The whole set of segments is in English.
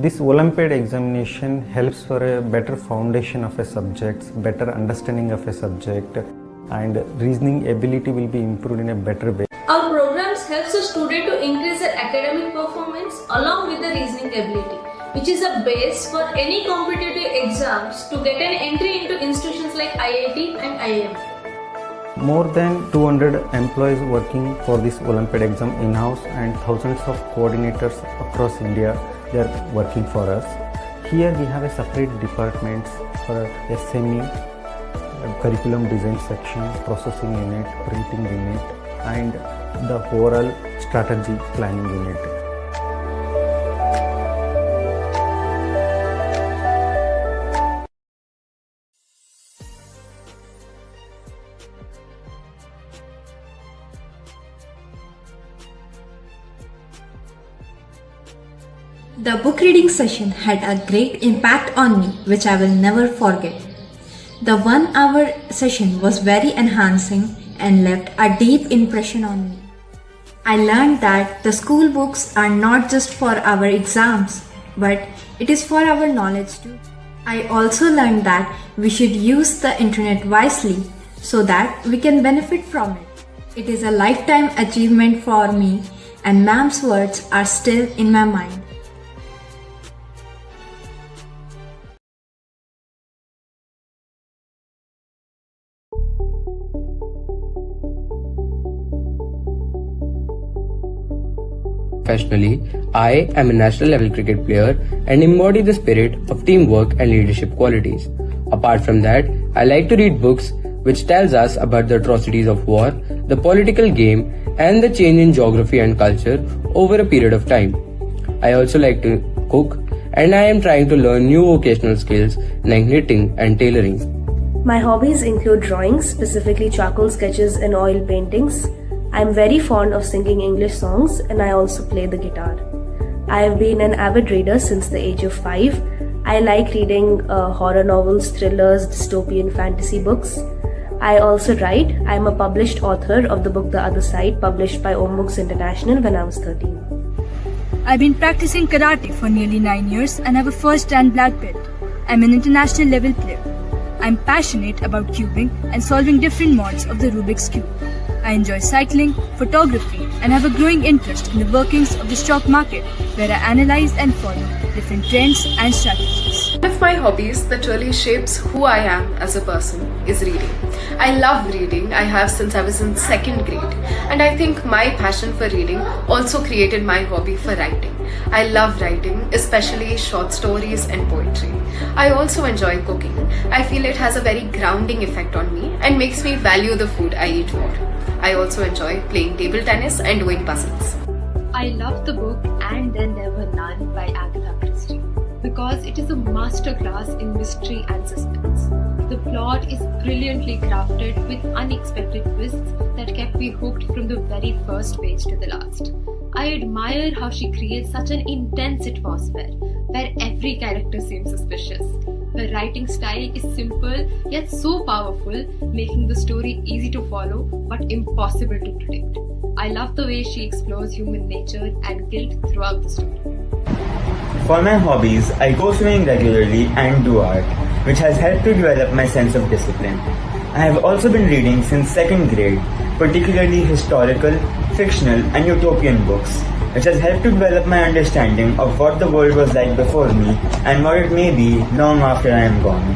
This Olympiad examination helps for a better foundation of a subject, better understanding of a subject, and reasoning ability will be improved in a better way. Our programs helps a student to increase their academic performance along with the reasoning ability, which is a base for any competitive exams to get an entry into institutions like IIT and IIM. More than 200 employees working for this Olympiad exam in-house and thousands of coordinators across India, they are working for us. Here we have a separate departments for SME, curriculum design section, processing unit, printing unit, and the overall strategy planning unit. The book reading session had a great impact on me, which I will never forget. The 1 hour session was very enhancing and left a deep impression on me. I learned that the school books are not just for our exams, but it is for our knowledge too. I also learned that we should use the internet wisely so that we can benefit from it. It is a lifetime achievement for me, and ma'am's words are still in my mind. Professionally, I am a national level cricket player and embody the spirit of teamwork and leadership qualities. Apart from that, I like to read books which tells us about the atrocities of war, the political game, and the change in geography and culture over a period of time. I also like to cook, and I am trying to learn new vocational skills like knitting and tailoring. My hobbies include drawing, specifically charcoal sketches and oil paintings. I am very fond of singing English songs, and I also play the guitar. I have been an avid reader since the age of 5. I like reading horror novels, thrillers, dystopian fantasy books. I also write. I am a published author of the book The Other Side, published by Om Books International when I was 13. I've been practicing karate for nearly 9 years and have a first dan black belt. I'm an international level player. I'm passionate about cubing and solving different mods of the Rubik's Cube. I enjoy cycling, photography, and have a growing interest in the workings of the stock market, where I analyze and follow different trends and strategies. One of my hobbies that really shapes who I am as a person is reading. I love reading. I have since I was in 2nd grade, and I think my passion for reading also created my hobby for writing. I love writing, especially short stories and poetry. I also enjoy cooking. I feel it has a very grounding effect on me and makes me value the food I eat more. I also enjoy playing table tennis and doing puzzles. I love the book And Then There Were None by Agatha Christie because it is a masterclass in mystery and suspense. The plot is brilliantly crafted with unexpected twists that kept me hooked from the very first page to the last. I admire how she creates such an intense atmosphere where every character seems suspicious. Her writing style is simple yet so powerful, making the story easy to follow but impossible to predict. I love the way she explores human nature and guilt throughout the story. For my hobbies, I go swimming regularly and do art, which has helped to develop my sense of discipline. I have also been reading since 2nd grade, particularly historical, fictional, and utopian books, which has helped to develop my understanding of what the world was like before me and what it may be long after I am gone.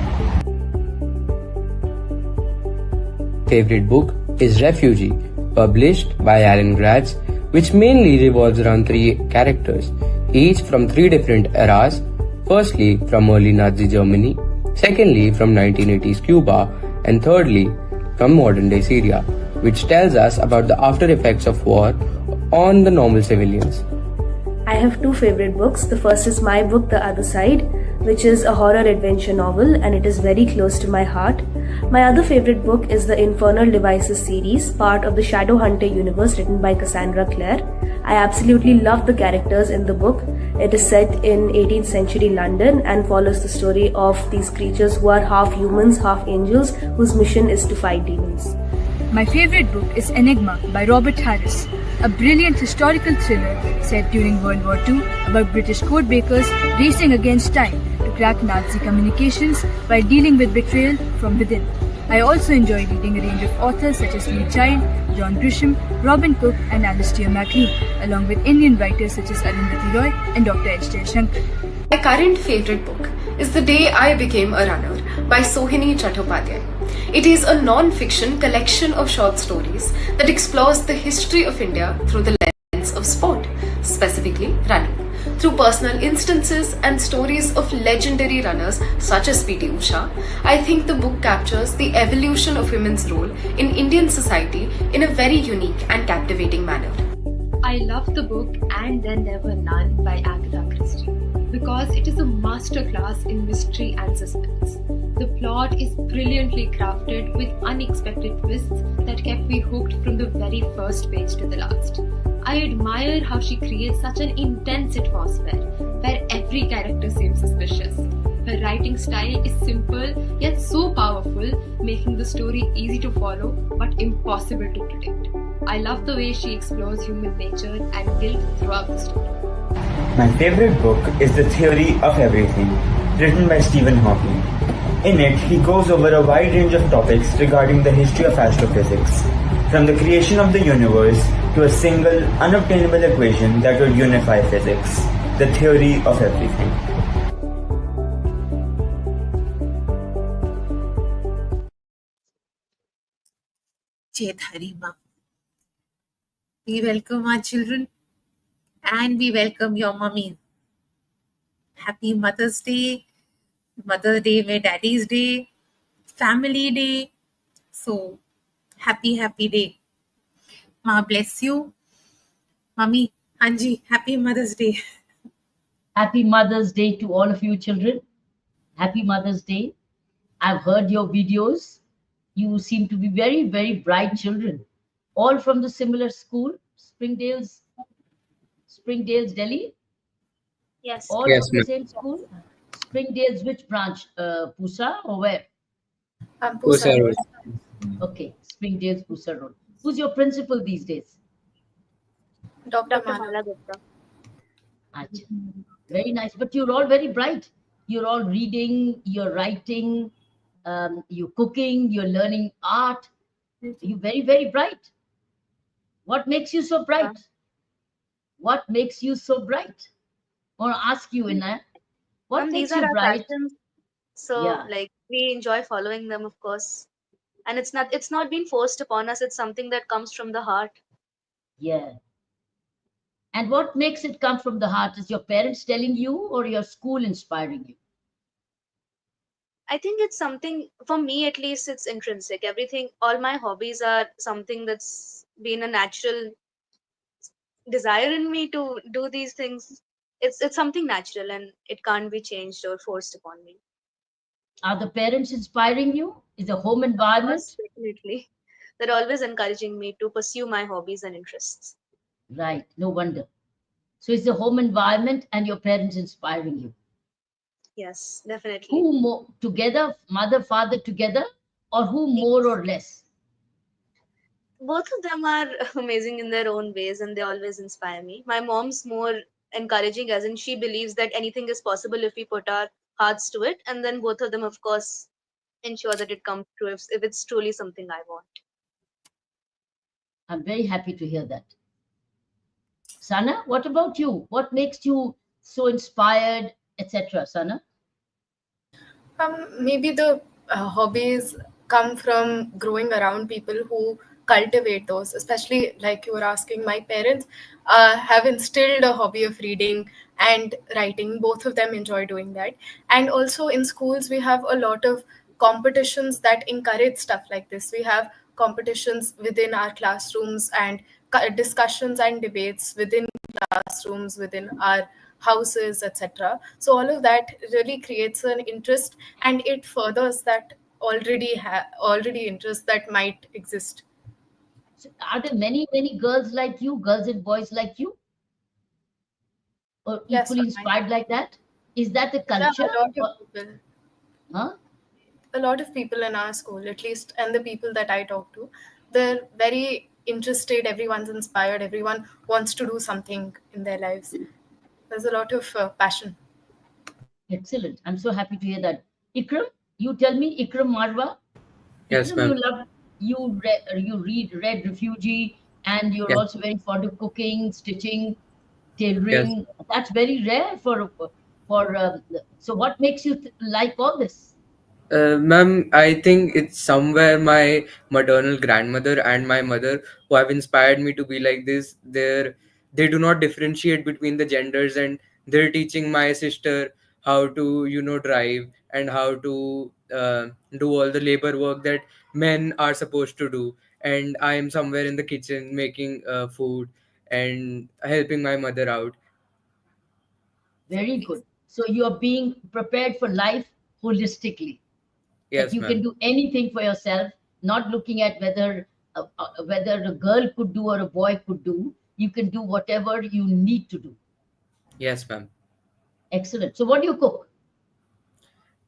Favorite book is Refugee, published by Alan Gratz, which mainly revolves around 3 characters, each from 3 different eras. Firstly, from early Nazi Germany, secondly, from 1980s Cuba, and thirdly, from modern-day Syria, which tells us about the after effects of war on the normal civilians. I have 2 favorite books. The first is my book The Other Side, which is a horror adventure novel, and it is very close to my heart. My other favorite book is the Infernal Devices series, part of the Shadowhunter universe written by Cassandra Clare. I absolutely love the characters in the book. It is set in 18th century London and follows the story of these creatures who are half humans, half angels, whose mission is to fight demons. My favorite book is Enigma by Robert Harris, a brilliant historical thriller set during World War II about British code breakers racing against time to crack Nazi communications while dealing with betrayal from within. I also enjoy reading a range of authors such as Lee Child, John Grisham, Robin Cook, and Alistair MacLean, along with Indian writers such as Arundhati Roy and Dr. H. Jaishankar. My current favorite book is The Day I Became a Runner by Sohini Chattopadhyay. It is a non-fiction collection of short stories that explores the history of India through the lens of sport, specifically running. Through personal instances and stories of legendary runners such as P.T. Usha, I think the book captures the evolution of women's role in Indian society in a very unique and captivating manner. I love the book And Then There Were None by Agatha Christie because it is a masterclass in mystery and suspense. The plot is brilliantly crafted with unexpected twists that kept me hooked from the very first page to the last. I admire how she creates such an intense atmosphere where every character seems suspicious. Her writing style is simple yet so powerful, making the story easy to follow but impossible to predict. I love the way she explores human nature and guilt throughout the story. My favorite book is The Theory of Everything, written by Stephen Hawking. In it, he goes over a wide range of topics regarding the history of astrophysics, from the creation of the universe to a single, unobtainable equation that would unify physics, the theory of everything. Chet Harima. We welcome our children and we welcome your mummy. Happy Mother's Day. Mother's Day में Daddy's Day. Family Day. So, happy day. Ma bless you. Mummy, Hanji, happy Mother's Day. Happy Mother's Day to all of you children. Happy Mother's Day. I've heard your videos. You seem to be very, very bright children. All from the similar school, Springdale's Delhi? Yes. All Yes, from the ma'am. same school? Springdale's which branch? Pusa or where? Pusa Road. Okay, Springdale's Pusa Road. Who's your principal these days? Dr. Mala Gupta. Acha. Very nice. But you're all very bright. You're all reading, you're writing, you're cooking, you're learning art. You're very, very bright. What makes you so bright? What makes you so bright? I want to ask you, Inna, what makes These are you our bright? passions. So Yeah. like we enjoy following them, of course. And it's not been forced upon us. It's something that comes from the heart. Yeah. And what makes it come from the heart? Is your parents telling you or your school inspiring you? I think it's something, for me at least, it's intrinsic. Everything, all my hobbies are something that's been a natural desire in me to do these things. It's something natural and it can't be changed or forced upon me. Are the parents inspiring you? Is the home Of environment? course, definitely. They're always encouraging me to pursue my hobbies and interests. Right. No wonder. So it's the home environment and your parents inspiring you. Yes, definitely. Who more together, mother, father together, or who more or less? Both of them are amazing in their own ways and they always inspire me. My mom's more encouraging, as in she believes that anything is possible if we put our hearts to it. And then both of them, of course, ensure that it comes true if it's truly something I want. I'm very happy to hear that. Sana, what about you? What makes you so inspired, etc.? Sana? Maybe the hobbies come from growing around people who cultivate those, especially like you were asking. My parents have instilled a hobby of reading and writing. Both of them enjoy doing that. And also in schools, we have a lot of competitions that encourage stuff like this. We have competitions within our classrooms and discussions and debates within classrooms, within our houses, etc. So all of that really creates an interest, and it furthers that already interest that might exist. So are there many, many girls like you, girls and boys like you? Or Yes, equally inspired like that? Is that the yeah, culture? a lot of people. Huh? A lot of people in our school, at least, and the people that I talk to, they're very interested, everyone's inspired, everyone wants to do something in their lives. There's a lot of passion. Excellent. I'm so happy to hear that. Ikram, you tell me, Ikram Marwa. Yes, Ikram, ma'am. you read Refugee, and you're Yes, also very fond of cooking, stitching, yes. tailoring. That's very rare for. So, what makes you like all this? Ma'am, I think it's somewhere my maternal grandmother and my mother who have inspired me to be like this. They do not differentiate between the genders, and they're teaching my sister how to, drive, and how to do all the labor work that men are supposed to do. And I am somewhere in the kitchen making food and helping my mother out. Very good. So, you're being prepared for life holistically, that Yes, you can ma'am. do anything for yourself, not looking at whether a girl could do or a boy could do. You can do whatever you need to do. Yes, ma'am. Excellent. So, what do you cook?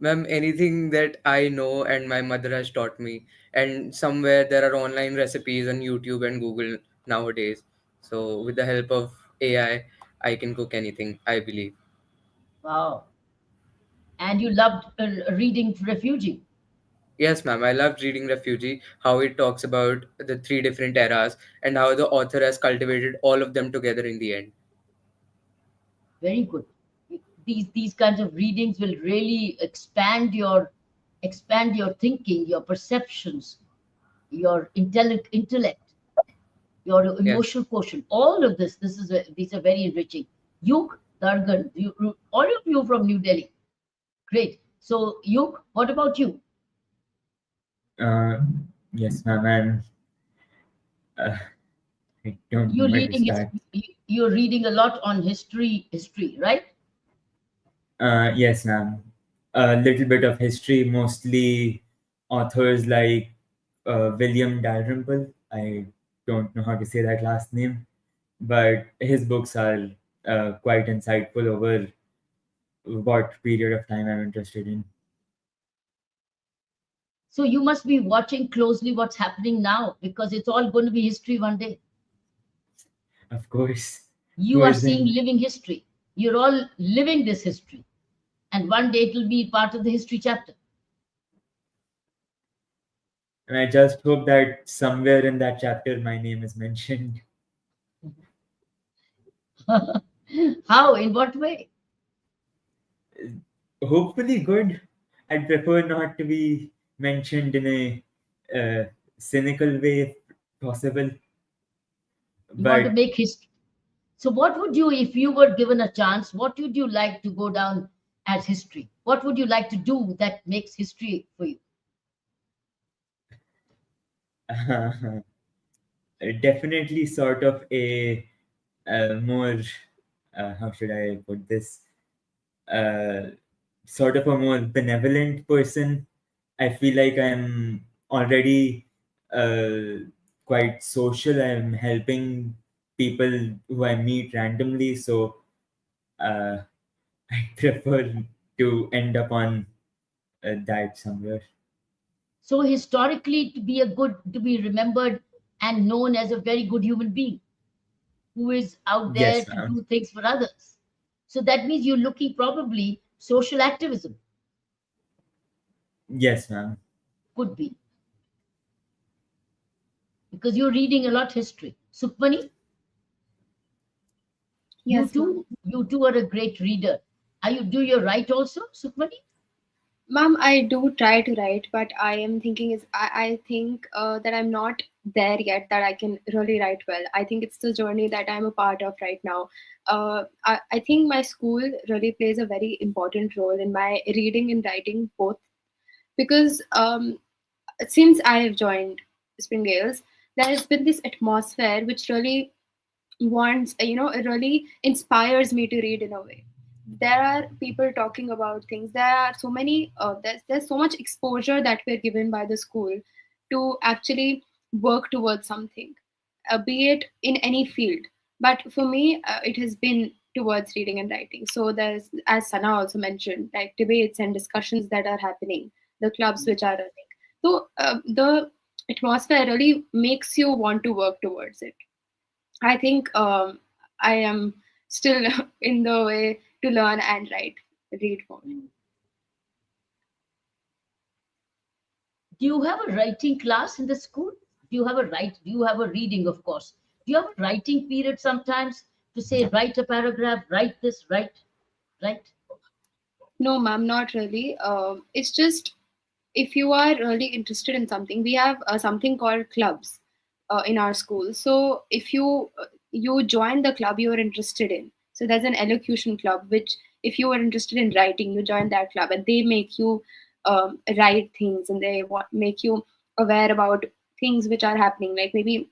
Ma'am, anything that I know and my mother has taught me, and somewhere there are online recipes on YouTube and Google nowadays. So, with the help of I can cook anything, I believe. Wow. And you loved reading Refugee. Yes, ma'am, I loved reading Refugee, how it talks about the three different eras and how the author has cultivated all of them together in the end. Very good. These kinds of readings will really expand your thinking, your perceptions, your intellect, your Yes. emotional quotient. All of these are very enriching. Yuk Dargan, all of you from New Delhi. Great. So Yuk, what about you? Uh, yes, ma'am. And uh, I don't know You're where to reading start. you're reading a lot on history, right? Yes, ma'am. A little bit of history, mostly authors like William Dalrymple. I don't know how to say that last name, but his books are quite insightful over what period of time I'm interested in. So you must be watching closely what's happening now, because it's all going to be history one day. Of course, You who are seeing isn't? living history. You're all living this history. And one day it will be part of the history chapter. And I just hope that somewhere in that chapter my name is mentioned. How? In what way? Hopefully, good. I'd prefer not to be mentioned in a cynical way if possible. You want to But make history. So, what would you, if you were given a chance, what would you like to go down as history? What would you like to do that makes history for you? definitely sort of a more, how should I put this? Uh, Sort of a more benevolent person. I feel like I'm already quite social. I'm helping people who I meet randomly. So uh, I prefer to end up on that somewhere. So, historically, to be remembered and known as a very good human being who is out there Yes, to ma'am. do things for others. So, that means you're looking probably social activism. Yes, ma'am. Could be, because you're reading a lot history. Sukhmani, you Yes, ma'am. too, you too are a great reader. Do you write also, Sukhmani? Ma'am, I do try to write, but I am thinking I think that I'm not there yet that I can really write well. I think it's the journey that I'm a part of right now. I think my school really plays a very important role in my reading and writing both, because since I have joined Springales, there has been this atmosphere which really wants, it really inspires me to read in a way. There are people talking about things. There are so many there's so much exposure that we're given by the school to actually work towards something, be it in any field. But for me, it has been towards reading and writing. So there's, as Sana also mentioned, like debates and discussions that are happening, the clubs which are running. So the atmosphere really makes you want to work towards it. I think I am still in the way to learn and read more. Do you have a writing class in the school? Do you have a reading, of course? Do you have a writing period sometimes to say, write a paragraph, write this, write? No, ma'am, not really. It's just if you are really interested in something, we have something called clubs in our school. So if you join the club you are interested in, so there's an elocution club which if you are interested in writing, you join that club and they make you write things and they make you aware about things which are happening, like maybe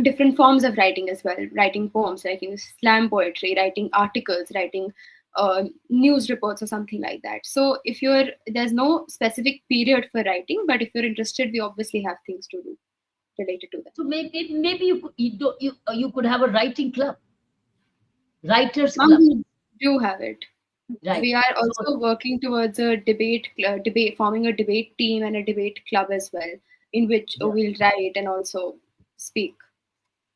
different forms of writing as well, writing poems, writing slam poetry, writing articles, writing news reports or something like that. So if you're there's no specific period for writing, but if you're interested we obviously have things to do related to that. So maybe you could have a writing club, writers Ma'am, club, we do have it. right? We are So also working towards a debate, forming a debate team and a debate club as well, in which yeah. we'll write and also speak.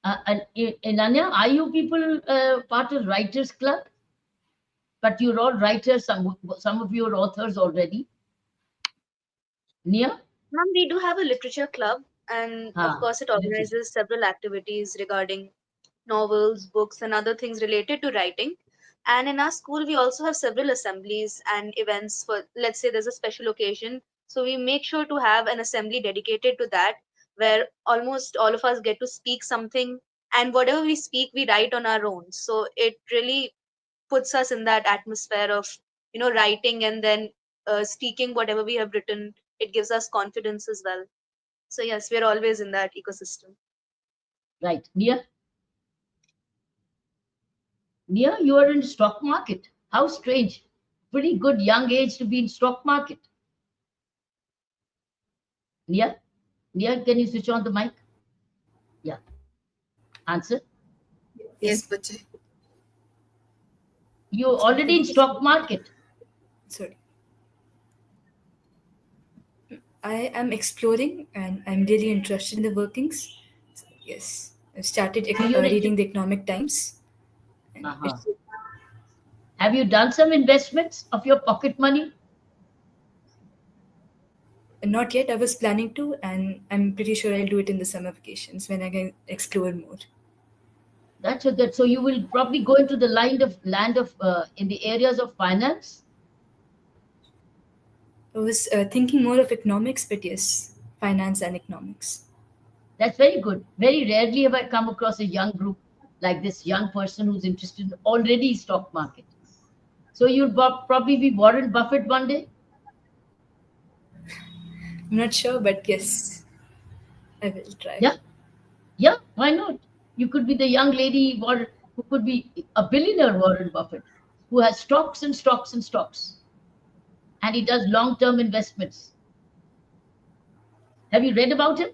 And Anya, are you people part of writers club? But you're all writers. Some of you are authors already. Nia? Ma'am, we do have a literature club, and of Ah, course, it literature. organizes several activities regarding novels, books, and other things related to writing. And in our school, we also have several assemblies and events for, let's say, there's a special occasion. So we make sure to have an assembly dedicated to that, where almost all of us get to speak something, and whatever we speak, we write on our own. So it really puts us in that atmosphere of writing and then speaking whatever we have written. It gives us confidence as well. So yes, we're always in that ecosystem. Right. Nia, you are in stock market. How strange. Pretty good young age to be in stock market. Nia? Nia, can you switch on the mic? Yeah. Answer. Yes, Bajay. You're already in stock market. Sorry. I am exploring and I'm really interested in the workings. Yes, I've started So you're into, reading the Economic Times. And uh-huh. Have you done some investments of your pocket money? not yet, I was planning to, and I'm pretty sure I'll do it in the summer vacations when I can explore more. That's a good. So you will probably go into the land of in the areas of finance. I was thinking more of economics, but yes, finance and economics. That's very good. Very rarely have I come across a young group like this young person who's interested in already stock market. So you'll probably be Warren Buffett one day. I'm not sure, but yes, I will try. Yeah, yeah. Why not? You could be the young lady who could be a billionaire Warren Buffett, who has stocks and stocks and stocks, and he does long-term investments. Have you read about him?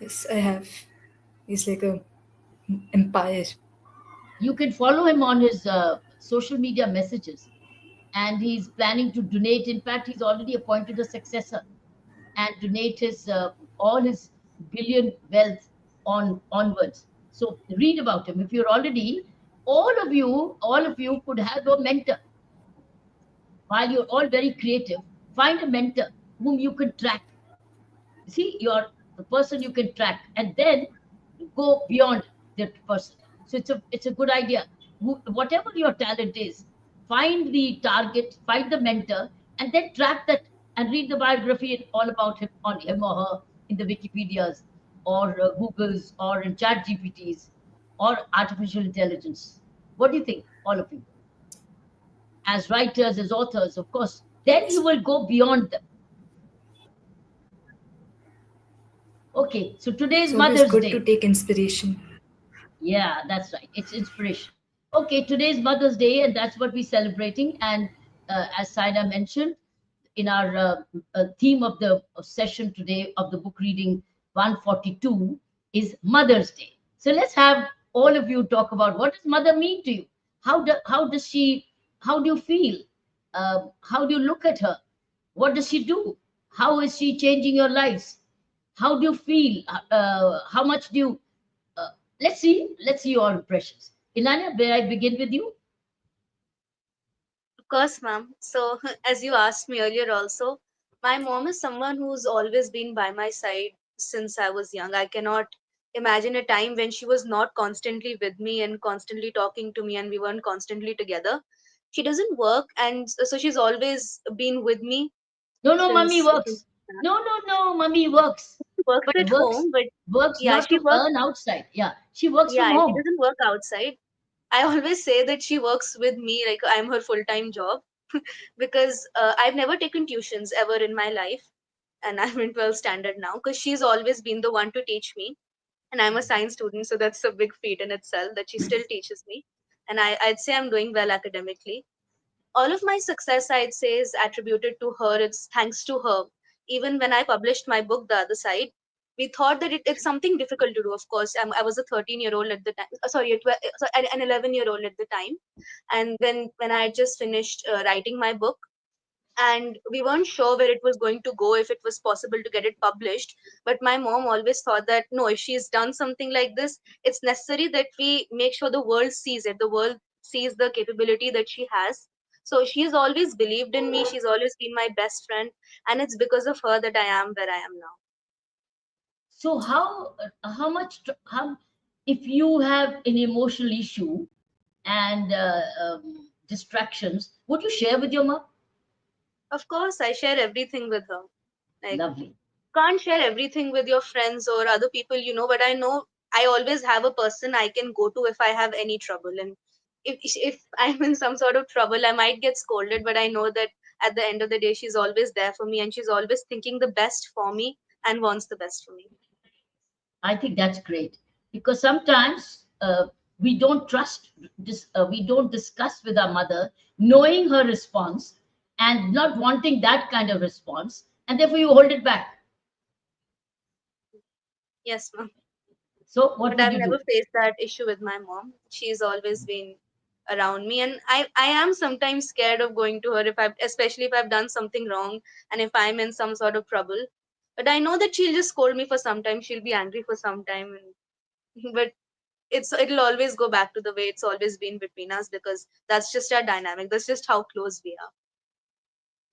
Yes, I have. He's like a empire. You can follow him on his social media messages, and he's planning to donate. In fact, he's already appointed a successor and donate his all his billion wealth onwards. So read about him. If you're already, all of you could have a mentor. While you're all very creative, find a mentor whom you can track. See, you're the person you can track, and then go beyond that person. So it's a good idea. Whatever your talent is, find the target, find the mentor, and then track that and read the biography and all about him on him or her in the Wikipedias or Googles or in Chat GPTs or artificial intelligence. What do you think, all of you? As writers, as authors, of course, then you will go beyond them. Okay, so today's It's always Mother's good Day. to take inspiration. Yeah, that's right. It's inspiration. Okay, today's Mother's Day, and that's what we're celebrating. And as Saida mentioned, in our theme of the session today of the book reading 142 is Mother's Day. So let's have all of you talk about what does mother mean to you? How does she? How do you feel? How do you look at her? What does she do? How is she changing your lives? How do you feel? How much do you? Uh, let's see your impressions. Ilana, may I begin with you? Of course, ma'am. So, as you asked me earlier, also, my mom is someone who's always been by my side since I was young. I cannot imagine a time when she was not constantly with me and constantly talking to me, and we weren't constantly together. She doesn't work, and so she's always been with me No, no, mummy since works. No, no, no, mummy works, works but at works home, but works yeah, not she to works. earn outside. Yeah, she works from Yeah, she home. doesn't work outside. I always say that she works with me like I'm her full time job because I've never taken tuitions ever in my life, and I'm in 12th standard now because she's always been the one to teach me. And I'm a science student, so that's a big feat in itself that she still teaches me. And I'd say I'm doing well academically. All of my success, I'd say, is attributed to her. It's thanks to her. Even when I published my book, The Other Side, we thought that it's something difficult to do. Of course, I was a 13-year-old at the time. Sorry, an 11-year-old at the time. And when I had just finished writing my book, and we weren't sure where it was going to go, if it was possible to get it published, but my mom always thought that no, if she's done something like this, it's necessary that we make sure the world sees it, the world sees the capability that she has. So she's always believed in me, she's always been my best friend, and it's because of her that I am where I am now. So how much how if you have an emotional issue and distractions, would you share with your mom? Of course, I share everything with her. Like, Lovely. can't share everything with your friends or other people, but I know I always have a person I can go to if I have any trouble. And if I'm in some sort of trouble, I might get scolded, but I know that at the end of the day, she's always there for me and she's always thinking the best for me and wants the best for me. I think that's great because sometimes we don't discuss with our mother, knowing her response and not wanting that kind of response, and therefore you hold it back. Yes, ma'am. So what But would I've you never do? faced that issue with my mom. She's always been around me, and I am sometimes scared of going to her if I, especially if I've done something wrong and if I'm in some sort of trouble. But I know that she'll just scold me for some time. She'll be angry for some time, but it'll always go back to the way it's always been between us because that's just our dynamic. That's just how close we are.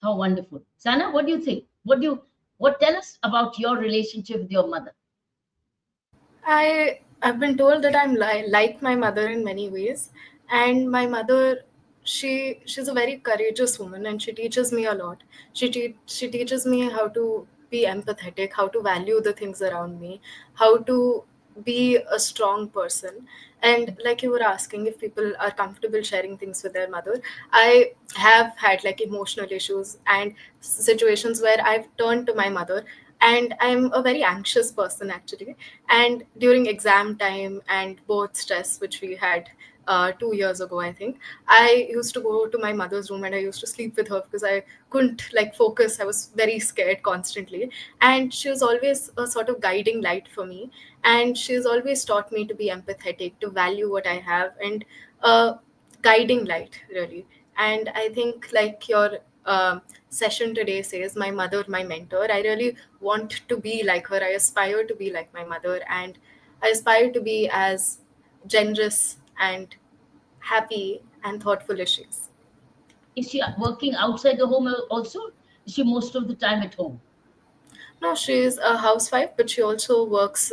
How wonderful. Sana, what do you think? What tell us about your relationship with your mother? I've been told that I'm like my mother in many ways, and my mother, she's a very courageous woman, and she teaches me a lot. She teaches me how to be empathetic, how to value the things around me, how to be a strong person. And like you were asking if people are comfortable sharing things with their mother, I have had like emotional issues and situations where I've turned to my mother, and I'm a very anxious person actually. And during exam time and board stress, which we had 2 years ago, I think, I used to go to my mother's room and I used to sleep with her because I couldn't like focus. I was very scared constantly. And she was always a sort of guiding light for me. And she's always taught me to be empathetic, to value what I have, and a guiding light, really. And I think, like your session today says, my mother, my mentor, I really want to be like her. I aspire to be like my mother, and I aspire to be as generous and happy and thoughtful as she is. Is she working outside the home also? Is she most of the time at home? No, she is a housewife, but she also works.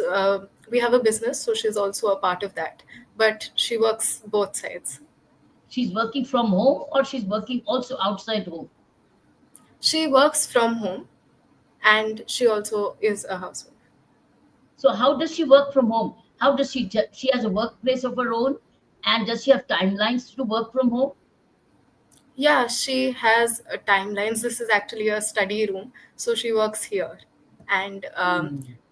We have a business, so she's also a part of that. But she works both sides. She's working from home or she's working also outside home? She works from home, and she also is a housewife. So how does she work from home? How does she has a workplace of her own, and does she have timelines to work from home? Yeah, she has timelines. This is actually a study room, so she works here, and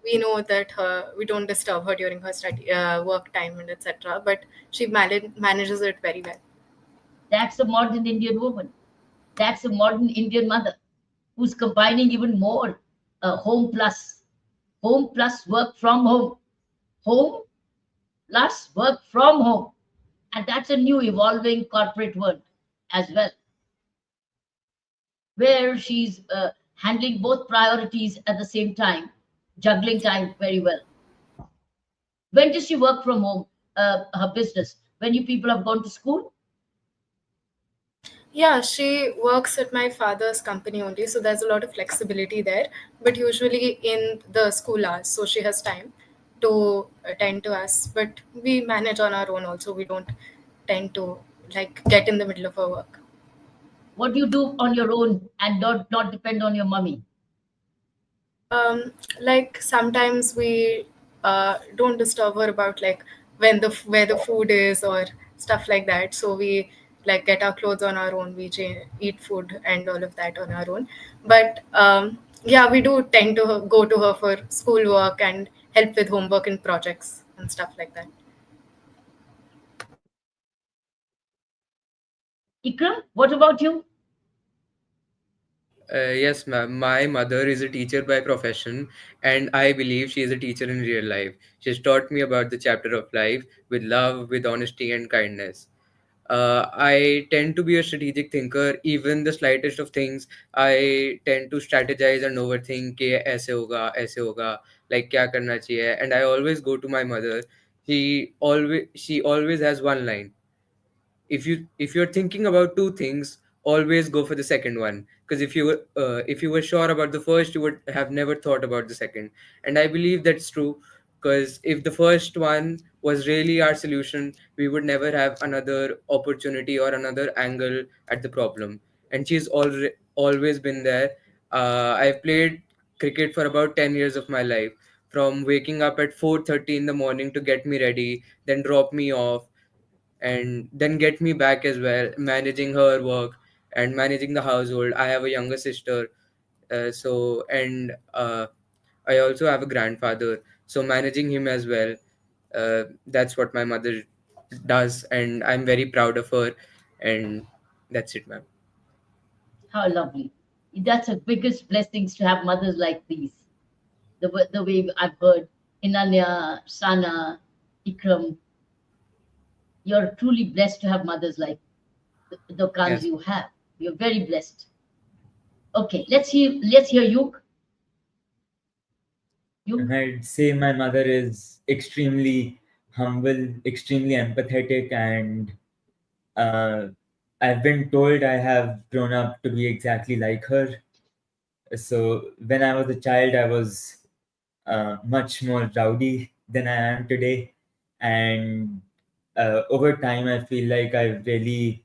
we know that we don't disturb her during her study work time and etc. But she manages it very well. That's a modern Indian woman. That's a modern Indian mother who's combining even more home plus work from home, home plus work from home, and that's a new evolving corporate world as well, where she's handling both priorities at the same time, juggling time very well. When does she work from home, her business? When you people have gone to school? Yeah, she works at my father's company only, so there's a lot of flexibility there. But usually in the school hours, so she has time to attend to us. But we manage on our own also. We don't tend to like get in the middle of her work. What do you do on your own and not depend on your mummy? Like sometimes we don't disturb her about like where the food is or stuff like that. So we like get our clothes on our own. We eat food and all of that on our own. But yeah, we do tend to go to her for schoolwork and help with homework and projects and stuff like that. Ikram, what about you? Yes, ma'am. My mother is a teacher by profession, and I believe she is a teacher in real life. She's taught me about the chapter of life with love, with honesty, and kindness. I tend to be a strategic thinker. Even the slightest of things, I tend to strategize and overthink. कि ऐसे होगा, like क्या करना चाहिए. And I always go to my mother. She always has one line. If you're thinking about two things, always go for the second one, because if you were sure about the first, you would have never thought about the second. And I believe that's true, because if the first one was really our solution, we would never have another opportunity or another angle at the problem. And she's always been there. I've played cricket for about 10 years of my life, from waking up at 4:30 in the morning to get me ready, then drop me off, and then get me back as well, managing her work and managing the household. I have a younger sister, and I also have a grandfather, so managing him as well. That's what my mother does, and I'm very proud of her. And that's it, ma'am. How lovely. That's the biggest blessings to have mothers like these. The way I've heard Inanya, Sana, Ikram, you're truly blessed to have mothers like the kinds Yes. you have. You're very blessed. Okay, let's hear you. And I'd say my mother is extremely humble, extremely empathetic, and uh, I've been told I have grown up to be exactly like her. So when I was a child, I was much more rowdy than I am today. And over time, I feel like I've really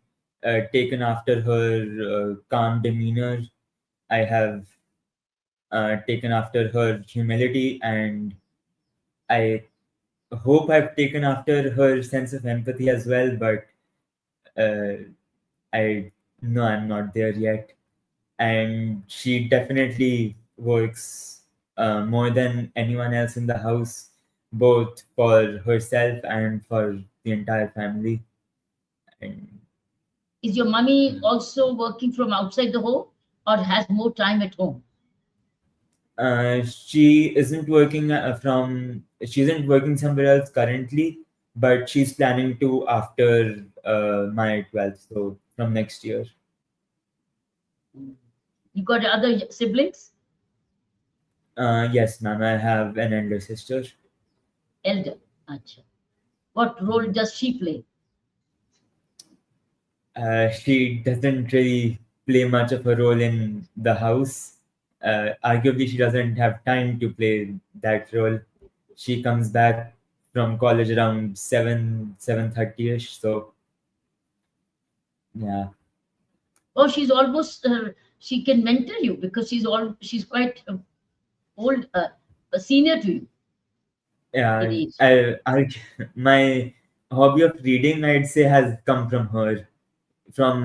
taken after her calm demeanor. I have taken after her humility, and I hope I've taken after her sense of empathy as well. But uh, I know I'm not there yet. And she definitely works more than anyone else in the house, both for herself and for the entire family. And Is your mummy also working from outside the home or has more time at home? she isn't working somewhere else currently, but she's planning to after my 12th, so from next year. You got other siblings? Yes, ma'am, I have an elder sister. Elder. Acha. What role does she play? She doesn't really play much of a role in the house. Arguably, she doesn't have time to play that role. She comes back from college around 7:30 ish. So yeah. Oh, she's almost she can mentor you because she's quite old, a senior to you in Yeah, age. my hobby of reading, I'd say, has come from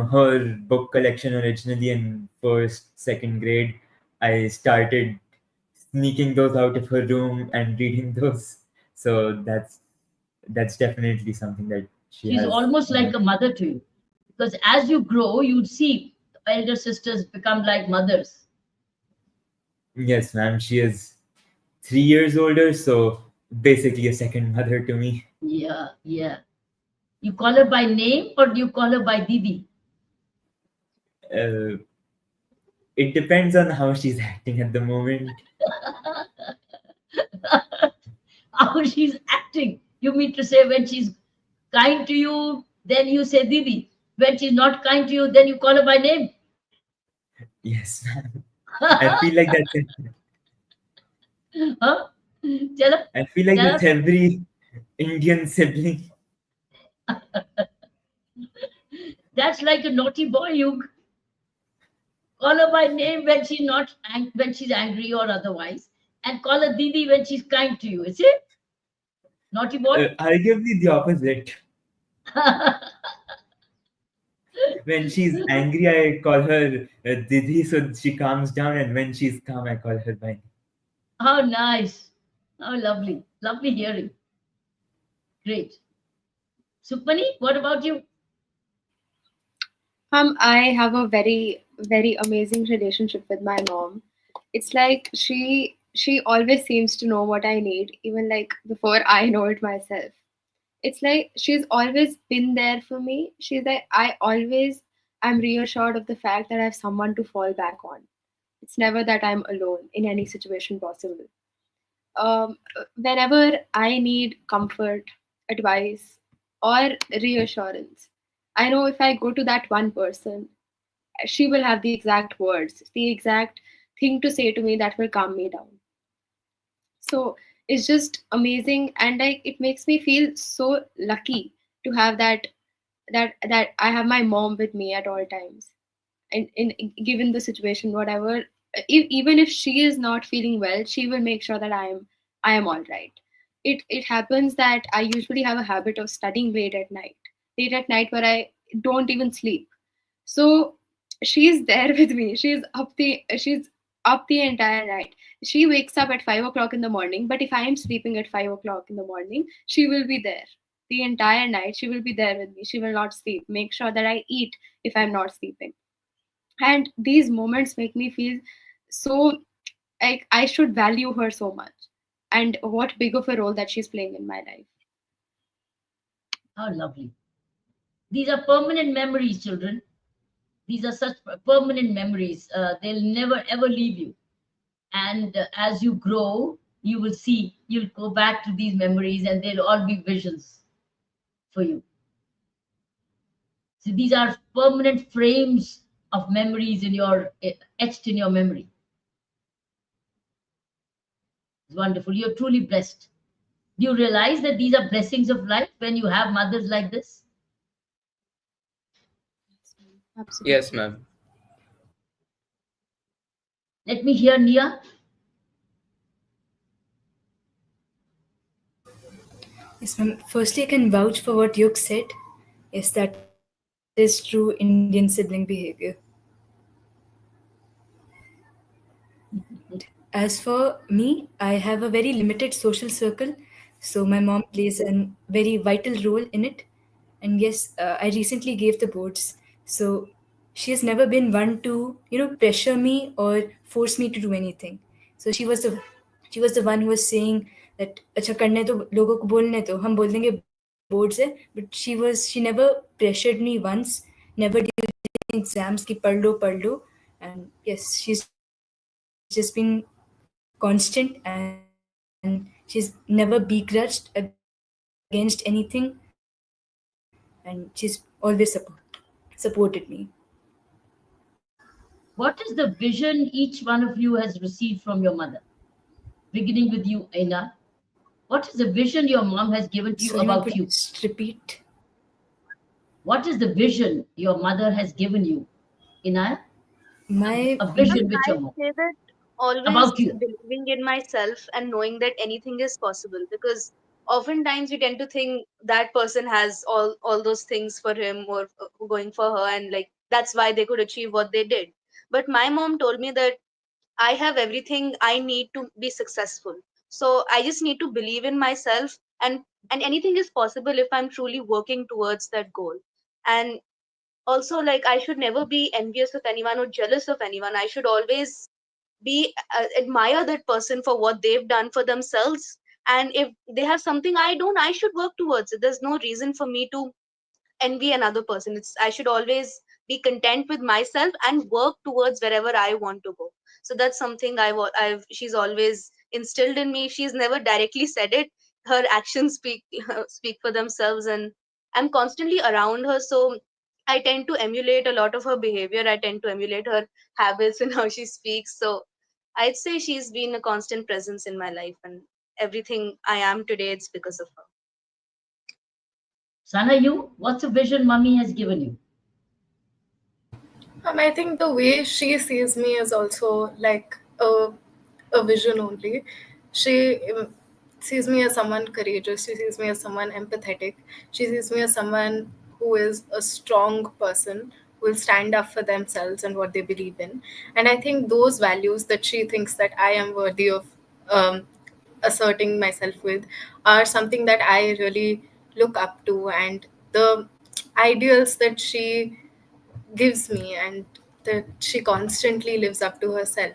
her book collection originally in first, second grade. I started sneaking those out of her room and reading those. So that's definitely something that she She's has. almost like a mother to you because as you grow, you'd see elder sisters become like mothers. Yes, ma'am. She is 3 years older, so basically a second mother to me. Yeah, yeah. You call her by name or do you call her by Didi? Uh, It depends on how she's acting at the moment. How she's acting. You mean to say when she's kind to you, then you say Didi. When she's not kind to you, then you call her by name. Yes, ma'am. I feel like that's it. Huh? Tell her, I feel like tell that's us. every Indian sibling. That's like a naughty boy. You call her by name when she's not when she's angry or otherwise, and call her Didi when she's kind to you. Is it naughty boy? Arguably the opposite. When she's angry, I call her Didi so she calms down, and when she's calm, I call her by name. How nice! How lovely! Lovely hearing. Great. Supani, what about you? I have a very amazing relationship with my mom. It's like she always seems to know what I need, even like before I know it myself. It's like she's always been there for me. She's like I always am reassured of the fact that I have someone to fall back on. It's never that I'm alone in any situation possible. Whenever I need comfort, advice, or reassurance, I know if I go to that one person, she will have the exact words, the exact thing to say to me that will calm me down. So it's just amazing, and like it makes me feel so lucky to have that I have my mom with me at all times. And in given the situation, whatever, even if she is not feeling well, she will make sure that I am all right. It happens that I usually have a habit of studying late at night where I don't even sleep. So she's there with me. She's up the entire night. She wakes up at 5 o'clock in the morning, but if I am sleeping at 5 o'clock in the morning, she will be there the entire night. She will be there with me. She will not sleep. Make sure that I eat if I'm not sleeping. And these moments make me feel so like I should value her so much. And what big of a role that she's playing in my life. How lovely. These are permanent memories, children. These are such permanent memories. They'll never ever leave you. And as you grow, you will see, you'll go back to these memories and they'll all be visions for you. So these are permanent frames of memories in your etched in your memory. It's wonderful. You're truly blessed. Do you realize that these are blessings of life when you have mothers like this? Absolutely. Yes, ma'am. Let me hear Nia. Yes, ma'am. Firstly, I can vouch for what Yuk said. Yes, that is true Indian sibling behavior. As for me, I have a very limited social circle, so my mom plays a very vital role in it. And yes, I recently gave the boards, so she has never been one to pressure me or force me to do anything. So she was the one who was saying that अच्छा करने तो लोगों को बोलने तो हम बोल देंगे boards है, but she never pressured me once, never during exams कि पढ़ लो, and yes, she's just been constant and she's never begrudged against anything, and she's always supported me. What is the vision each one of you has received from your mother? Beginning with you, Aina. What is the vision your mom has given to you Sorry, ma'am, about could you you? just repeat? What is the vision your mother has given you, Inaya? My A vision with your I'd mom say that always about you. believing in myself and knowing that anything is possible, because oftentimes we tend to think that person has all those things for him or going for her, and like that's why they could achieve what they did. But my mom told me that I have everything I need to be successful. So I just need to believe in myself, and anything is possible if I'm truly working towards that goal. And also, like, I should never be envious of anyone or jealous of anyone. I should always be admire that person for what they've done for themselves, and if they have something I don't, I should work towards it. There's no reason for me to envy another person. It's I should always be content with myself and work towards wherever I want to go. So that's something I've she's always instilled in me. She's never directly said it. Her actions speak speak for themselves, and I'm constantly around her. So I tend to emulate a lot of her behavior. I tend to emulate her habits and how she speaks. So I'd say she's been a constant presence in my life, and everything I am today, it's because of her. Sana, you, what's a vision mummy has given you? I think the way she sees me is also like a vision only. She sees me as someone courageous. She sees me as someone empathetic. She sees me as someone who is a strong person, who will stand up for themselves and what they believe in. And I think those values that she thinks that I am worthy of asserting myself with are something that I really look up to. And the ideals that she gives me and that she constantly lives up to herself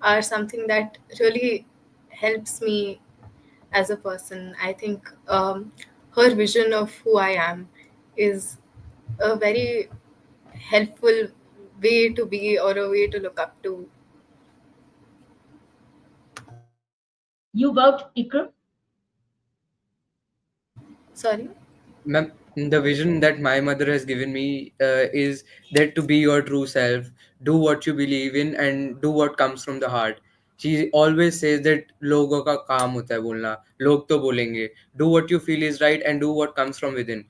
are something that really helps me as a person. I think her vision of who I am is a very helpful way to be or a way to look up to. You about Ikram? Sorry? Ma'am, the vision that my mother has given me is that to be your true self, do what you believe in, and do what comes from the heart. She always says that लोगों का काम होता है बोलना, लोग तो बोलेंगे. Do what you feel is right and do what comes from within.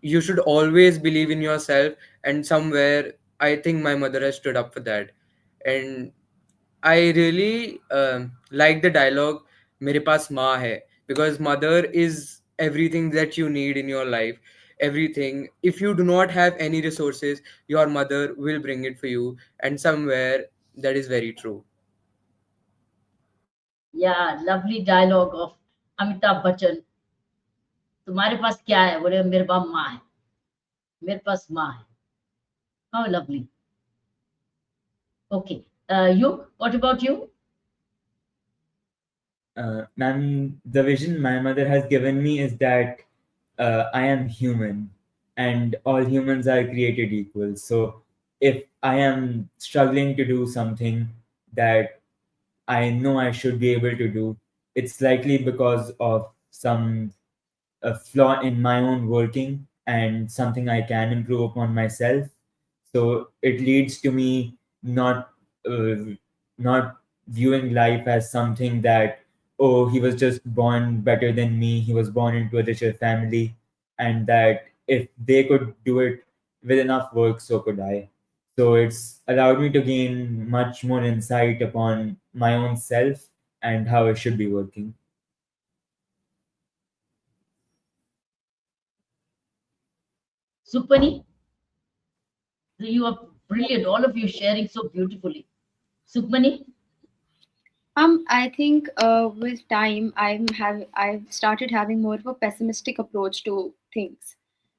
You should always believe in yourself, and somewhere I think my mother has stood up for that. And I really like the dialogue मेरे पास माँ है, because mother is everything that you need in your life. Everything. If you do not have any resources, your mother will bring it for you, and somewhere that is very true. Yeah, lovely dialogue of Amitabh Bachchan. तुम्हारे पास क्या है? बोले मेरे पास माँ है. मेरे पास माँ है. How lovely. Okay. You, what about you? Ma'am, the vision my mother has given me is that I am human and all humans are created equal. So if I am struggling to do something that I know I should be able to do, it's likely because of some a flaw in my own working and something I can improve upon myself. So it leads to me uh, not viewing life as something that, oh, he was just born better than me, he was born into a richer family, and that if they could do it with enough work, so could I. So it's allowed me to gain much more insight upon my own self and how I should be working. Supani, you are brilliant. All of you sharing so beautifully. Supani? I think with time I've started having more of a pessimistic approach to things,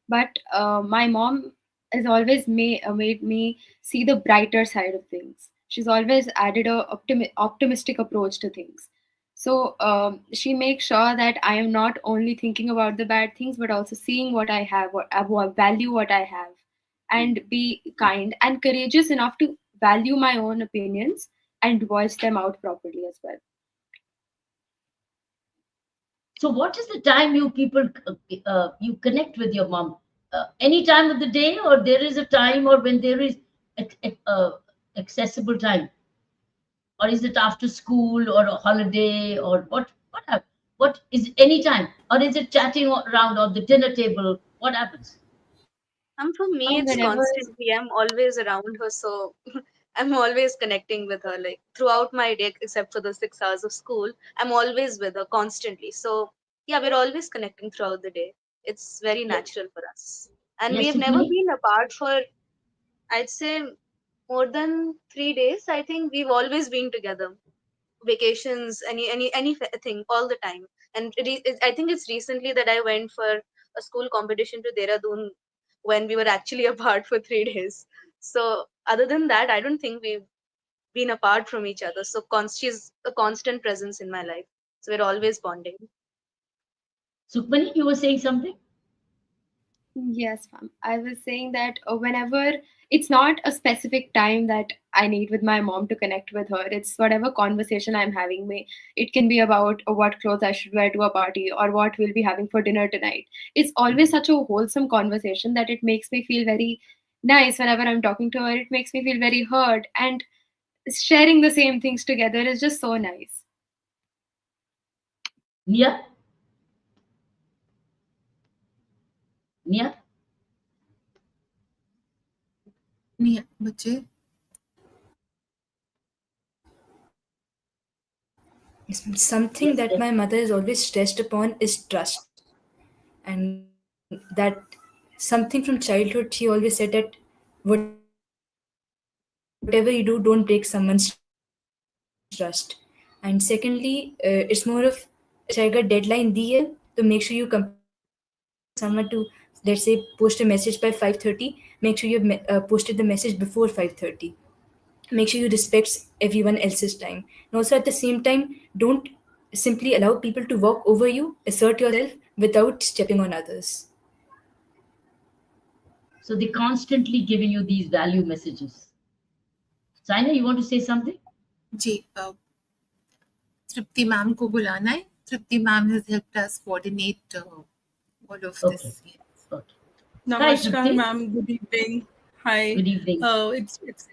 but my mom has always made me see the brighter side of things. She's always added a optimistic approach to things. So she makes sure that I am not only thinking about the bad things, but also seeing what I have, what I value, what I have, and be kind and courageous enough to value my own opinions and voice them out properly as well. So, what is the time you people you connect with your mom? Any time of the day, or there is a time, or when there is accessible time, or is it after school or a holiday, or what? What is it any time, or is it chatting around on the dinner table? What happens? For me, it's Whenever constantly. I'm always around her, so I'm always connecting with her. Like throughout my day, except for the 6 hours of school, I'm always with her constantly. So yeah, we're always connecting throughout the day. It's very natural for us, and we Yes, have never Supani? been apart for, I'd say, more than 3 days. I think we've always been together. Vacations, anything, all the time. And I think it's recently that I went for a school competition to Dehradun when we were actually apart for 3 days. So other than that, I don't think we've been apart from each other. So she's a constant presence in my life. So we're always bonding. Supani, you were saying something? Yes, ma'am. I was saying that whenever it's not a specific time that I need with my mom to connect with her, it's whatever conversation I'm having. It can be about what clothes I should wear to a party or what we'll be having for dinner tonight. It's always such a wholesome conversation that it makes me feel very nice whenever I'm talking to her. It makes me feel very heard, and sharing the same things together is just so nice. Nia? Nia? नहीं बच्चे Something Yes, that yes. my mother has always stressed upon is trust. And that something from childhood, she always said that whatever you do, don't break someone's trust. And secondly, it's more of अच्छा अगर deadline दी है तो make sure you complete it. So if someone to, let's say, post a message by 5:30, make sure you've posted the message before 5:30. Make sure you respect everyone else's time. And also at the same time, don't simply allow people to walk over you. Assert yourself without stepping on others. So they constantly giving you these value messages. Saina, you want to say something? Ji Tripti ma'am को बुलाना है. Tripti ma'am has helped us coordinate all of Okay. this. Yes. Okay. Hi, Namaskar, Tripti. ma'am. Good evening. Hi. Good evening.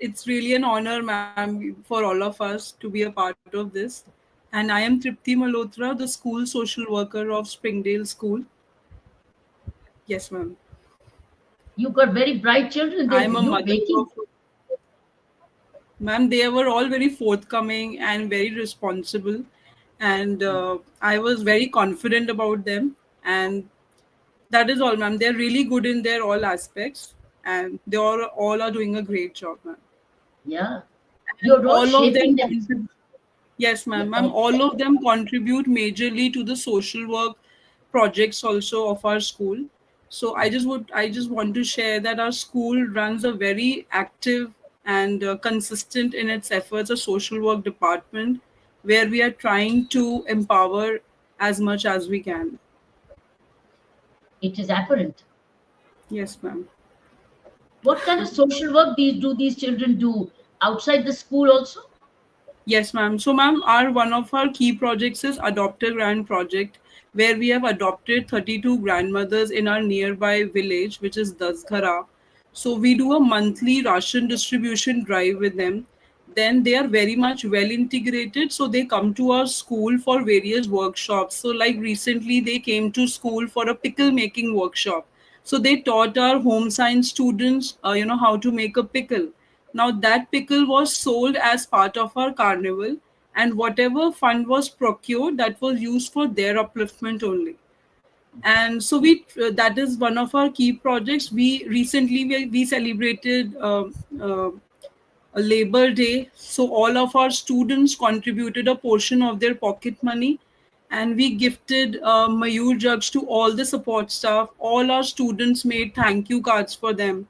It's really an honor, ma'am, for all of us to be a part of this. And I am Tripti Malhotra, the school social worker of Springdale School. Yes, ma'am. You got very bright children. I They am a you mother baking? of. Ma'am, they were all very forthcoming and very responsible, and I was very confident about them. And that is all, ma'am. They're really good in their all aspects, and they all are doing a great job, ma'am. Yeah. And You're all all of shaping them them. yes, Yeah. ma'am. All of them contribute majorly to the social work projects also of our school. So I just want to share that our school runs a very active and consistent in its efforts a social work department where we are trying to empower as much as we can. It is apparent. Yes, ma'am. What kind of social work do these children do outside the school also? Yes, ma'am. So, ma'am, our one of our key projects is Adopt a Grand project, where we have adopted 32 grandmothers in our nearby village, which is Dasghara. So, we do a monthly ration distribution drive with them. Then they are very much well integrated. So, they come to our school for various workshops. So, like recently, they came to school for a pickle making workshop. So, they taught our home science students, how to make a pickle. Now that pickle was sold as part of our carnival, and whatever fund was procured, that was used for their upliftment only. And so we that is one of our key projects. We celebrated a Labor Day, so all of our students contributed a portion of their pocket money, and we gifted Mayur jugs to all the support staff. All our students made thank you cards for them.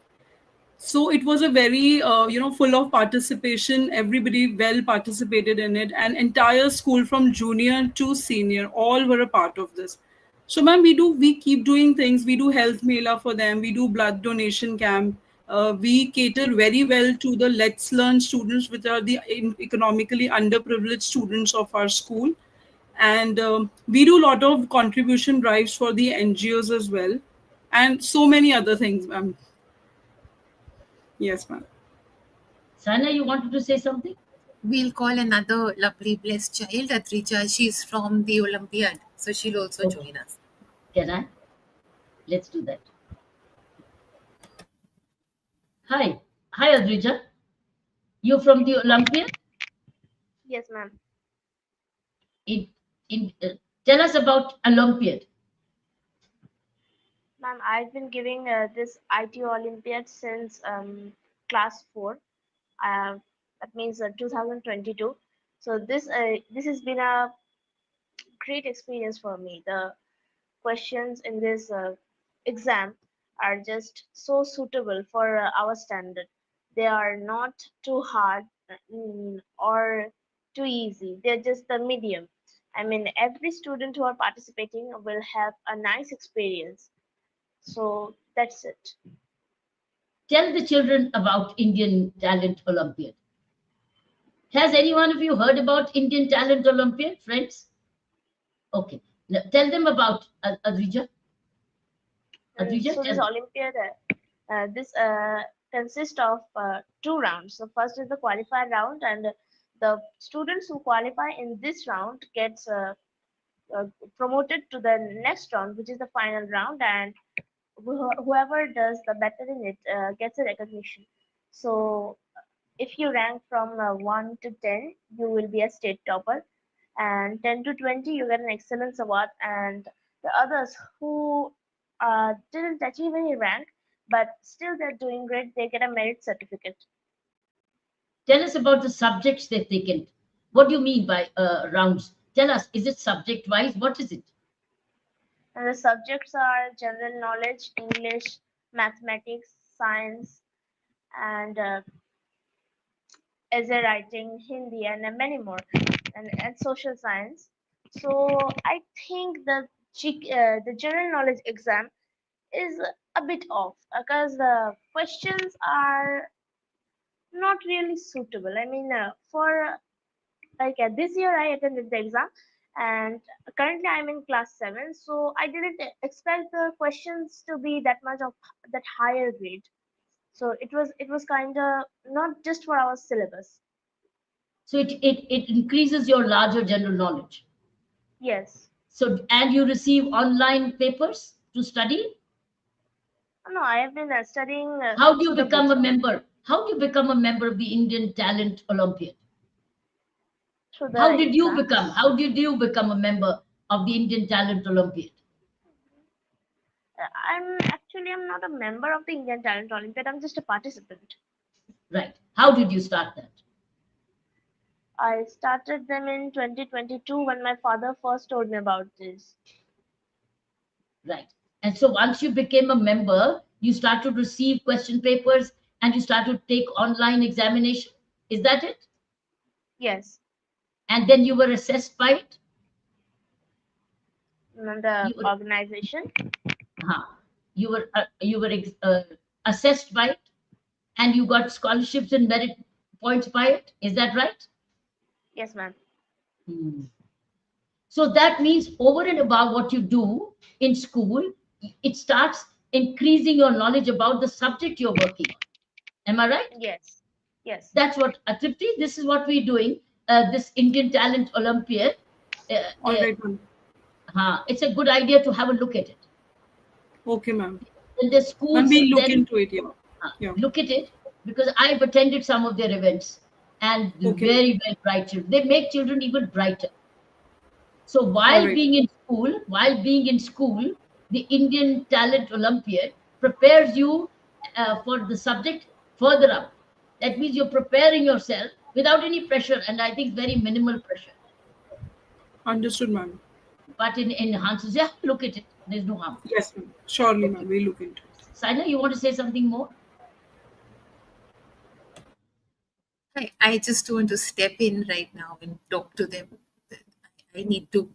So it was a very full of participation. Everybody well participated in it, and entire school from junior to senior all were a part of this. So, ma'am, we keep doing things. We do health mela for them. We do blood donation camp. We cater very well to the Let's Learn students, which are the economically underprivileged students of our school. And we do a lot of contribution drives for the NGOs as well, and so many other things, ma'am. Yes, ma'am. Sana, you wanted to say something? We'll call another lovely blessed child, Atrija. She's from the Olympiad, so she'll also Okay. join us. Can I? Let's do that. Hi. Hi, Adrija. You're from the Olympiad? Yes, ma'am. In, tell us about Olympiad. Ma'am, I've been giving this IT Olympiad since class 4. Uh, that means 2022. So this has been a great experience for me. The questions in this exam are just so suitable for our standard. They are not too hard or too easy. They're just the medium. I mean, every student who are participating will have a nice experience. So that's it. Tell the children about Indian Talent Olympiad. Has any one of you heard about Indian Talent Olympiad, friends? Okay. Now, tell them about Adrija. Adrija, So tell this them. Olympiad, this consists of two rounds. So first is the qualifier round, and the students who qualify in this round gets uh, promoted to the next round, which is the final round, and whoever does the better in it gets a recognition. So if you rank from 1 to 10, you will be a state topper, and 10 to 20, you get an excellence award, and the others who didn't achieve any rank but still they're doing great, they get a merit certificate. Tell us about the subjects they've taken. What do you mean by rounds? Tell us, is it subject wise? What is it? And the subjects are general knowledge, English, mathematics, science, and essay writing, Hindi, and many more, and social science. So I think the general knowledge exam is a bit off because the questions are not really suitable. I mean, for like this year I attended the exam, and currently I'm in class 7, so I didn't expect the questions to be that much of that higher grade. So it was kind of not just for our syllabus. So it increases your larger general knowledge. Yes. So, and you receive online papers to study? No, I have been studying How do you through the become books a only. member? How do you become a member of the Indian Talent Olympiad? Through How the did you become? exams. How did you become a member of the Indian Talent Olympiad? I'm not a member of the Indian Talent Olympiad. I'm just a participant. Right. How did you start that? I started them in 2022 when my father first told me about this. Right. And so once you became a member, you start to receive question papers and you start to take online examination. Is that it? Yes. And then you were assessed by it? And the You were, organization. you were assessed by it, and you got scholarships and merit points by it. Is that right? Yes, ma'am. So that means over and above what you do in school, it starts increasing your knowledge about the subject you're working on. Am I right? Yes. Yes. That's what, Tripti, this is what we're doing. This Indian Talent Olympiad. All right, ma'am. It's a good idea to have a look at it. Okay, ma'am. In the schools, Ma'am, we'll look then into it, yeah. Yeah. look at it, because I've attended some of their events, and Okay. very, very bright children. They make children even brighter. So All while right. being in school, the Indian Talent Olympiad prepares you for the subject further up. That means you're preparing yourself without any pressure, and I think very minimal pressure. Understood, ma'am. But in enhances, yeah, look at it. There's no harm. Yes, ma'am. Surely, ma'am. We'll look into it. Saina, you want to say something more? I just want to step in right now and talk to them. I need to.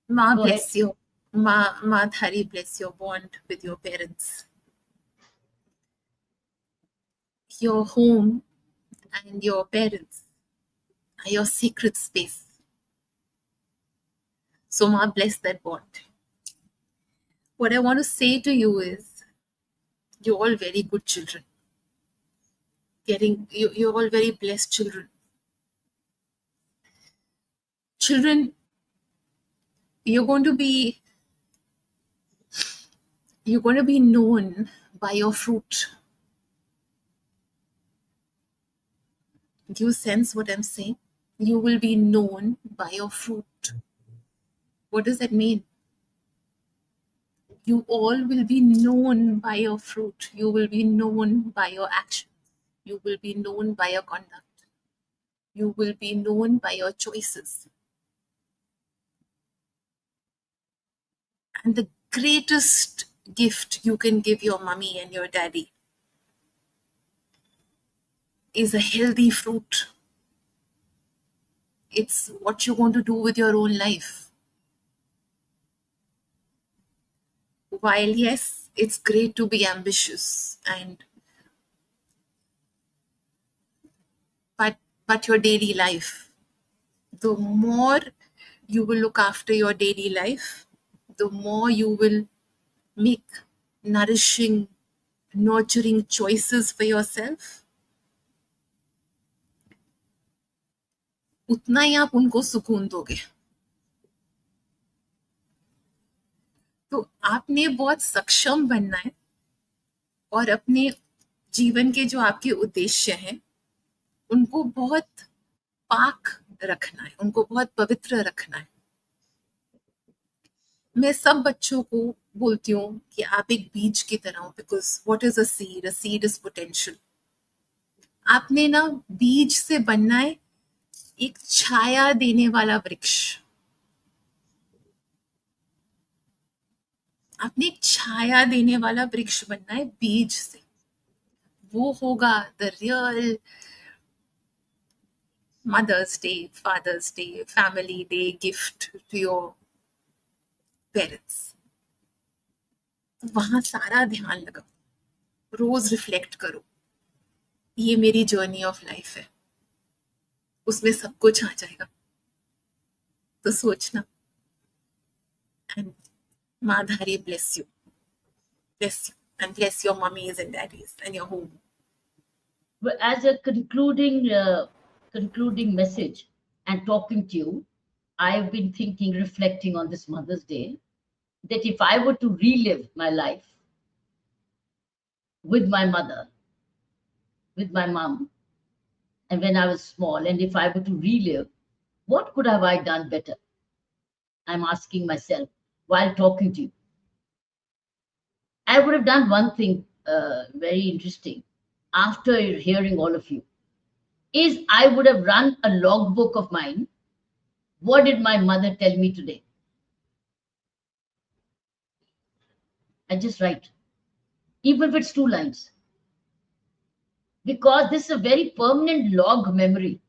Ma Go bless you. Ma Dhari bless your bond with your parents. Your home and your parents are your sacred space. So Ma bless that bond. What I want to say to you is, you're all very good children. You're all very blessed children. Children, you're going to be known by your fruit. Do you sense what I'm saying? You will be known by your fruit. What does that mean? You all will be known by your fruit. You will be known by your actions. You will be known by your conduct. You will be known by your choices. And the greatest gift you can give your mommy and your daddy is a healthy fruit. It's what you want to do with your own life. while yes, it's great to be ambitious but your daily life, the more you will look after your daily life, the more you will make nourishing, nurturing choices for yourself, उतना ही आप उनको सुकून दोगे. तो आपने बहुत सक्षम बनना है और अपने जीवन के जो आपके उद्देश्य हैं उनको बहुत पाक रखना है, उनको बहुत पवित्र रखना है. मैं सब बच्चों को बोलती हूँ कि आप एक बीज की तरह हो, because what is a seed is potential. आपने ना बीज से बनना है एक छाया देने वाला वृक्ष. आपने एक छाया देने वाला वृक्ष बनना है बीज से. वो होगा the real mother's day, father's day, family day gift to your parents. वहां सारा ध्यान लगाओ, रोज रिफ्लेक्ट करो, ये मेरी जर्नी ऑफ लाइफ है, उसमें सब कुछ आ जाएगा. तो सोचना. एंड माधारी bless you and bless your mummies and daddies and your home. Well, as a concluding message and talking to you, I've been thinking, reflecting on this Mother's Day, that if I were to relive my life with my mother, with my mom, and when I was small, and if I were to relive, what could have I done better? I'm asking myself while talking to you. I would have done one thing very interesting after hearing all of you, is I would have run a logbook of mine. What did my mother tell me today? I just write, even if it's 2 lines, because this is a very permanent log memory,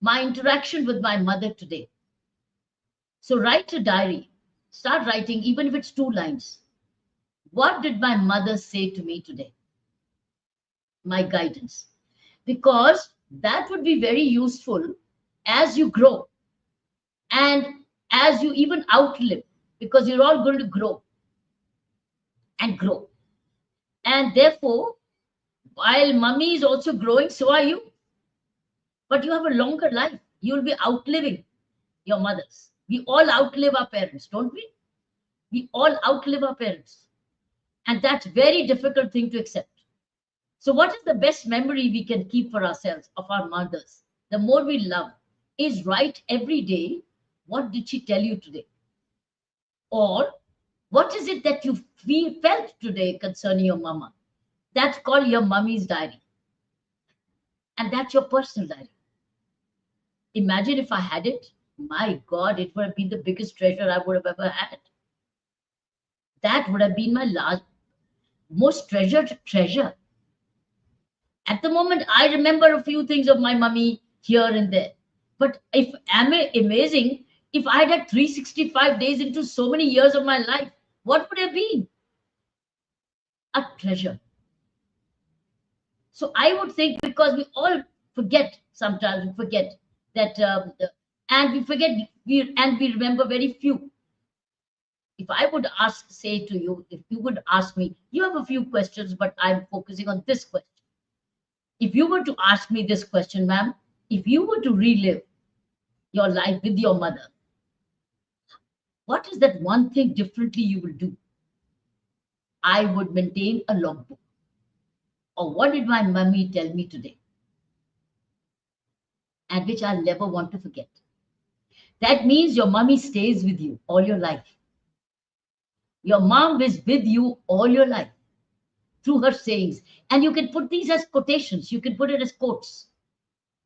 my interaction with my mother today. So write a diary, start writing, even if it's 2 lines. What did my mother say to me today? My guidance. Because that would be very useful as you grow and as you even outlive, because you're all going to grow and grow. And therefore, while mummy is also growing, so are you. But you have a longer life. You'll be outliving your mothers. We all outlive our parents, don't we? We all outlive our parents. And that's a very difficult thing to accept. So what is the best memory we can keep for ourselves of our mothers? The more we love is write every day, what did she tell you today? Or what is it that you felt today concerning your mama? That's called your mummy's diary. And that's your personal diary. Imagine if I had it. My God, it would have been the biggest treasure I would have ever had. That would have been my most treasured treasure. At the moment, I remember a few things of my mummy here and there. But if amazing, if I had 365 days into so many years of my life, what would have been? A treasure. So I would think, because we all forget, sometimes we forget that, and we forget, and we remember very few. If I would say to you, if you would ask me, you have a few questions, but I'm focusing on this question. If you were to ask me this question, ma'am, if you were to relive your life with your mother, what is that one thing differently you will do? I would maintain a logbook. Or what did my mummy tell me today? And which I'll never want to forget. That means your mummy stays with you all your life. Your mom is with you all your life through her sayings. And you can put these as quotations. You can put it as quotes.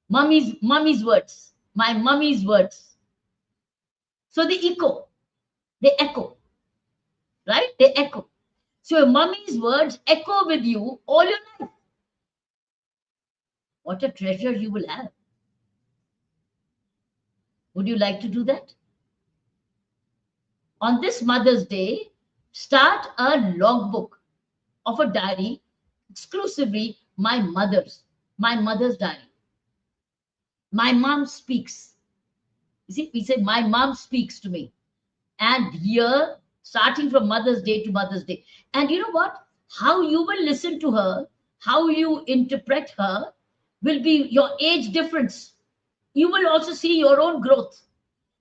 Mummy's words. My mummy's words. So they echo. Right? They echo. So your mummy's words echo with you all your life. What a treasure you will have. Would you like to do that? On this Mother's Day, start a logbook of a diary, exclusively my mother's diary. My mom speaks. You see, we say my mom speaks to me. And here, starting from Mother's Day to Mother's Day. And you know what? How you will listen to her, how you interpret her, will be your age difference. You will also see your own growth.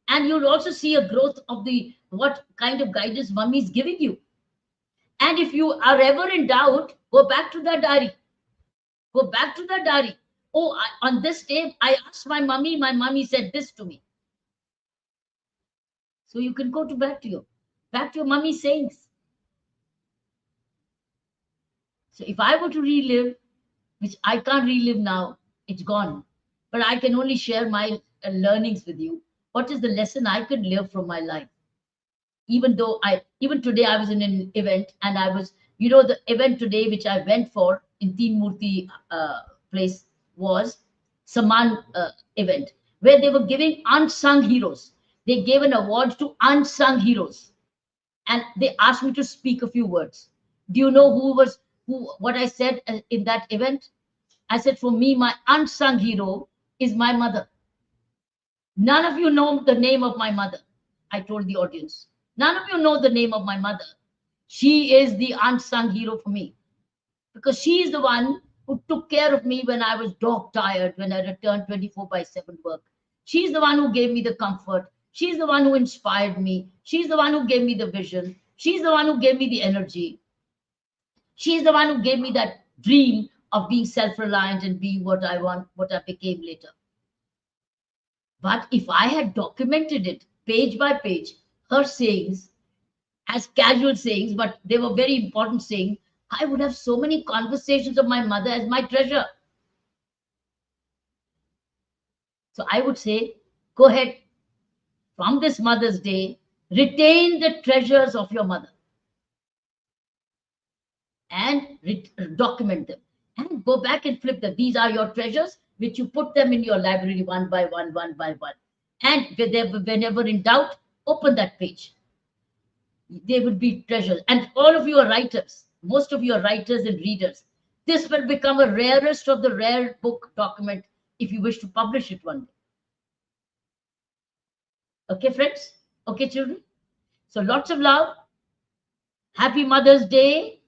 And you'll also see a growth of the what kind of guidance mommy is giving you. And if you are ever in doubt, go back to that diary. Go back to that diary. Oh, on this day, I asked my mommy said this to me. So you can go back to your mummy's sayings. So if I were to relive, which I can't relive now, it's gone. But I can only share my learnings with you. What is the lesson I could live from my life? Even today I was in an event, and I was, the event today which I went for in Teen Murti place was Saman event, where they were giving unsung heroes. They gave an award to unsung heroes, and they asked me to speak a few words. Do you know what I said in that event? I said, for me, my unsung hero is my mother. None of you know the name of my mother. I told the audience. None of you know the name of my mother. She is the unsung hero for me, because she is the one who took care of me when I was dog tired, when I returned 24/7 work. She's the one who gave me the comfort. She's the one who inspired me. She's the one who gave me the vision. She's the one who gave me the energy. She's the one who gave me that dream of being self-reliant and being what I want, what I became later. But if I had documented it page by page, her sayings, as casual sayings, but they were very important sayings, I would have so many conversations of my mother as my treasure. So I would say, go ahead, from this Mother's Day, retain the treasures of your mother and document them, and go back and flip them. These are your treasures, which you put them in your library one by one, one by one. And whenever in doubt, open that page. They will be treasures. And all of you are writers. Most of you are writers and readers. This will become a rarest of the rare book document if you wish to publish it one day. Okay, friends? Okay, children? So lots of love. Happy Mother's Day.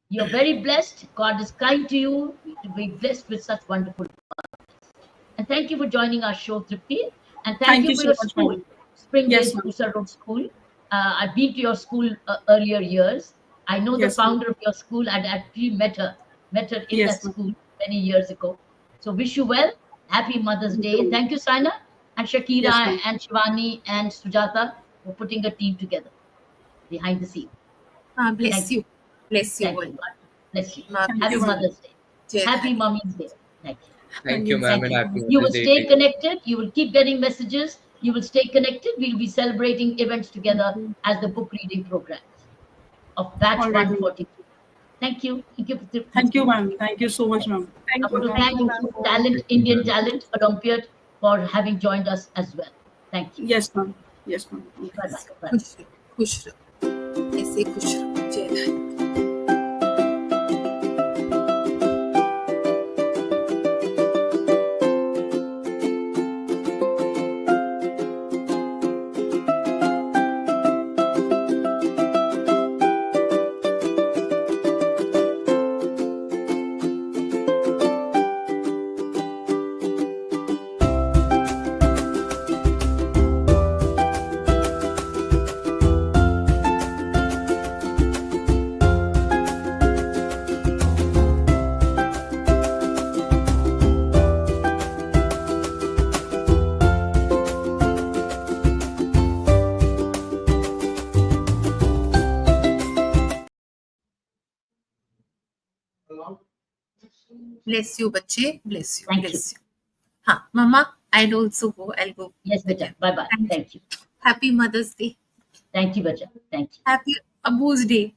You're very blessed. God is kind to you. To be blessed with such wonderful mothers. And thank you for joining our show, Tripti. And thank you for so your much, school, ma'am. Spring Yes, Days ma'am. Pusa Road School. I've been to your school earlier years. I know the Yes, ma'am. founder of your school. I'd actually met her in Yes, that ma'am. school many years ago. So wish you well. Happy Mother's Day. Thank you, Saina and Shakira Yes, ma'am. and Shivani and Sujata for putting a team together behind the scene. Bless Thank you. Bless you Thank all. you. God bless you. Ma Happy bless you. Mother's Day. Jai Happy Bhari. Mommy's Day. Thank you. Thank you, ma'am, Thank and you. happy You will Mother's Day to stay you. connected. You will keep getting messages. You will stay connected. We'll be celebrating events together as the book reading programs of batch All right, ma'am. 142. Thank you. Thank you. Thank you, ma'am. Thank you so much, ma'am. I want to Thank thank you, ma'am. Talent, Indian Talent, Olympiad for having joined us as well. Thank you. Yes, ma'am. Yes, ma'am. Bye-bye. Bye. खुश रहो, खुश रहो, ऐसे ही खुश रहो। जय Bharat. Bless you, बच्चे. Bless you. Thank Bless you. हाँ, Mama, I'll also go. I'll go. Yes, beta. Bye-bye. Thank you. Happy Mother's Day. Thank you, beta. Thank you. Happy Abu's Day.